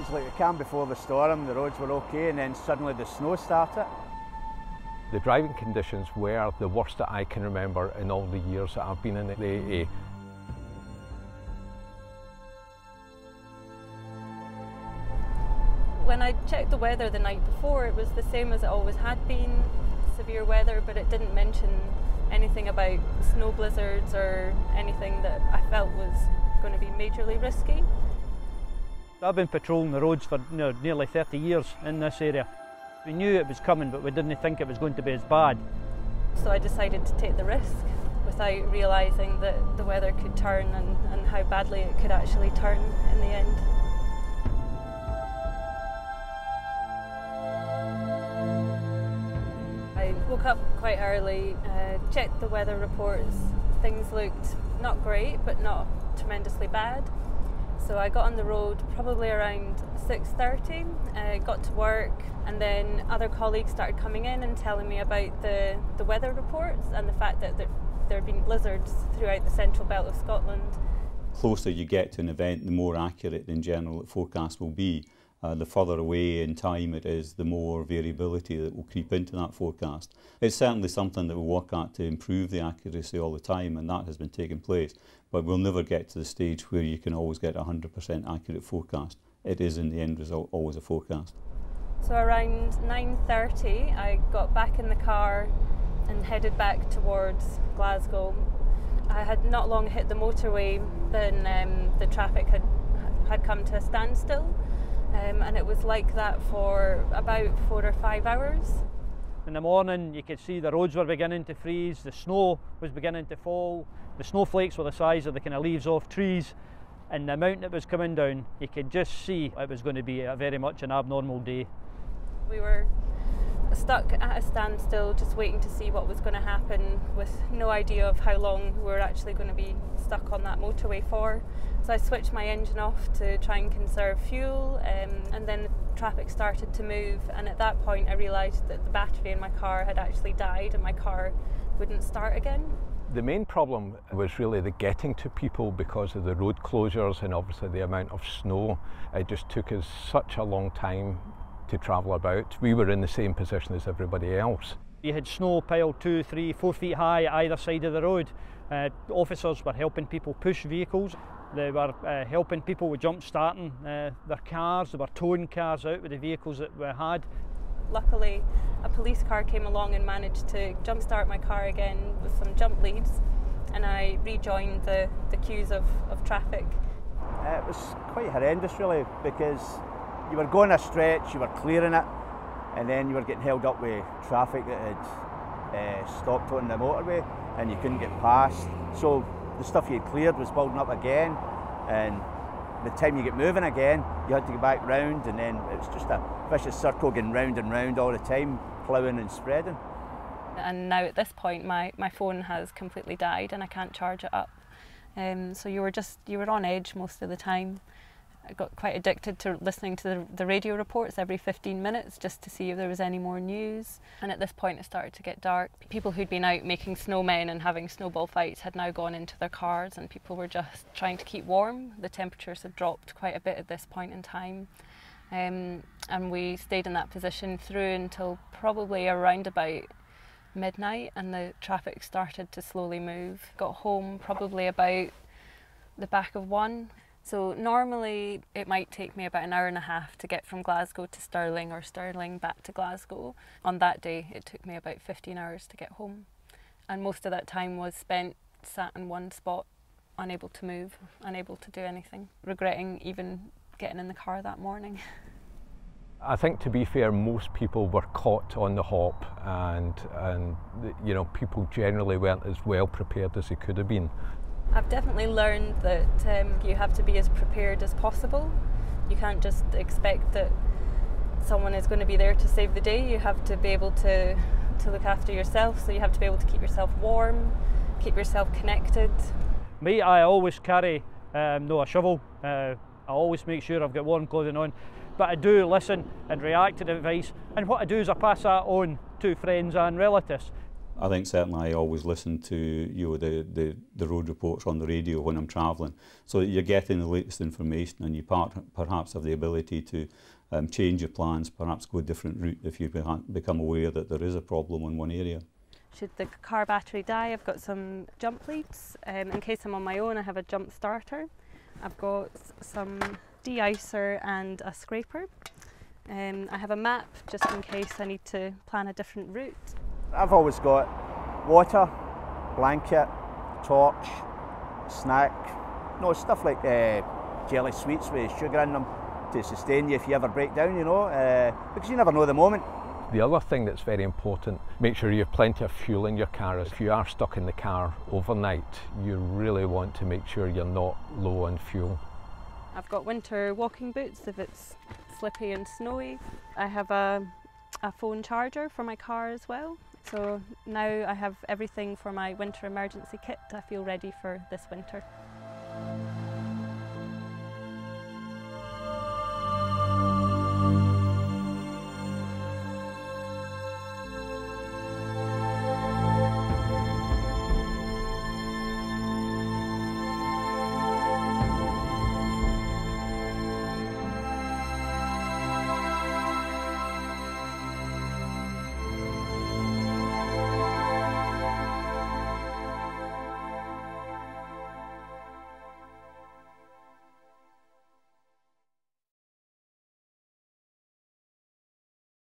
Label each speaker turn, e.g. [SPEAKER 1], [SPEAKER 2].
[SPEAKER 1] was like the calm before the storm, the roads were okay, and then suddenly the snow started.
[SPEAKER 2] The driving conditions were the worst that I can remember in all the years that I've been in the AA.
[SPEAKER 3] When I checked the weather the night before, it was the same as it always had been, severe weather, but it didn't mention anything about snow blizzards or anything that I felt was going to be majorly risky.
[SPEAKER 4] I've been patrolling the roads for nearly 30 years in this area. We knew it was coming, but we didn't think it was going to be as bad.
[SPEAKER 3] So I decided to take the risk without realising that the weather could turn and how badly it could actually turn in the end. I woke up quite early, checked the weather reports. Things looked not great, but not tremendously bad. So I got on the road probably around 6:30, got to work, and then other colleagues started coming in and telling me about the weather reports and the fact that there had been blizzards throughout the central belt of Scotland.
[SPEAKER 5] The closer you get to an event, the more accurate in general the forecast will be. The further away in time it is, the more variability that will creep into that forecast. It's certainly something that we'll work at to improve the accuracy all the time, and that has been taking place. But we'll never get to the stage where you can always get a 100% accurate forecast. It is, in the end result, always a forecast.
[SPEAKER 3] So around 9:30 I got back in the car and headed back towards Glasgow. I had not long hit the motorway then the traffic had come to a standstill. And it was like that for about 4 or 5 hours.
[SPEAKER 4] In the morning you could see the roads were beginning to freeze, the snow was beginning to fall, the snowflakes were the size of the kind of leaves off trees, and the amount that was coming down, you could just see it was going to be very much an abnormal day.
[SPEAKER 3] We were stuck at a standstill just waiting to see what was going to happen, with no idea of how long we were actually going to be stuck on that motorway for. So I switched my engine off to try and conserve fuel, and then the traffic started to move, and at that point I realised that the battery in my car had actually died and my car wouldn't start again.
[SPEAKER 2] The main problem was really the getting to people because of the road closures and obviously the amount of snow. It just took us such a long time to travel about. We were in the same position as everybody else.
[SPEAKER 4] You had snow piled 2, 3, 4 feet high at either side of the road. Officers were helping people push vehicles. They were helping people with jump starting their cars. They were towing cars out with the vehicles that we had.
[SPEAKER 3] Luckily, a police car came along and managed to jump start my car again with some jump leads, and I rejoined the queues of traffic.
[SPEAKER 1] It was quite horrendous really, because you were going a stretch, you were clearing it, and then you were getting held up with traffic that had stopped on the motorway and you couldn't get past. So the stuff you had cleared was building up again, and by the time you get moving again, you had to go back round, and then it was just a vicious circle going round and round all the time, ploughing and spreading.
[SPEAKER 3] And now at this point my phone has completely died and I can't charge it up. So you were on edge most of the time. I got quite addicted to listening to the radio reports every 15 minutes just to see if there was any more news. And at this point it started to get dark. People who'd been out making snowmen and having snowball fights had now gone into their cars, and people were just trying to keep warm. The temperatures had dropped quite a bit at this point in time. And we stayed in that position through until probably around about midnight, and the traffic started to slowly move. Got home probably about the back of 1. So normally it might take me about an hour and a half to get from Glasgow to Stirling or Stirling back to Glasgow. On that day it took me about 15 hours to get home, and most of that time was spent sat in one spot, unable to move, unable to do anything, regretting even getting in the car that morning.
[SPEAKER 2] I think, to be fair, most people were caught on the hop, and you know, people generally weren't as well prepared as they could have been.
[SPEAKER 3] I've definitely learned that you have to be as prepared as possible. You can't just expect that someone is going to be there to save the day. You have to be able to look after yourself, so you have to be able to keep yourself warm, keep yourself connected.
[SPEAKER 4] Me, I always carry a shovel. I always make sure I've got warm clothing on, but I do listen and react to the advice, and what I do is I pass that on to friends and relatives.
[SPEAKER 5] I think certainly I always listen to the road reports on the radio when I'm travelling, so that you're getting the latest information, and you perhaps have the ability to change your plans, perhaps go a different route if you become aware that there is a problem in one area.
[SPEAKER 3] Should the car battery die, I've got some jump leads. In case I'm on my own, I have a jump starter. I've got some de-icer and a scraper. I have a map just in case I need to plan a different route.
[SPEAKER 1] I've always got water, blanket, torch, snack, stuff like jelly sweets with sugar in them to sustain you if you ever break down, because you never know the moment.
[SPEAKER 2] The other thing that's very important, make sure you have plenty of fuel in your car. If you are stuck in the car overnight, you really want to make sure you're not low on fuel.
[SPEAKER 3] I've got winter walking boots if it's slippy and snowy. I have a phone charger for my car as well. So now I have everything for my winter emergency kit. I feel ready for this winter.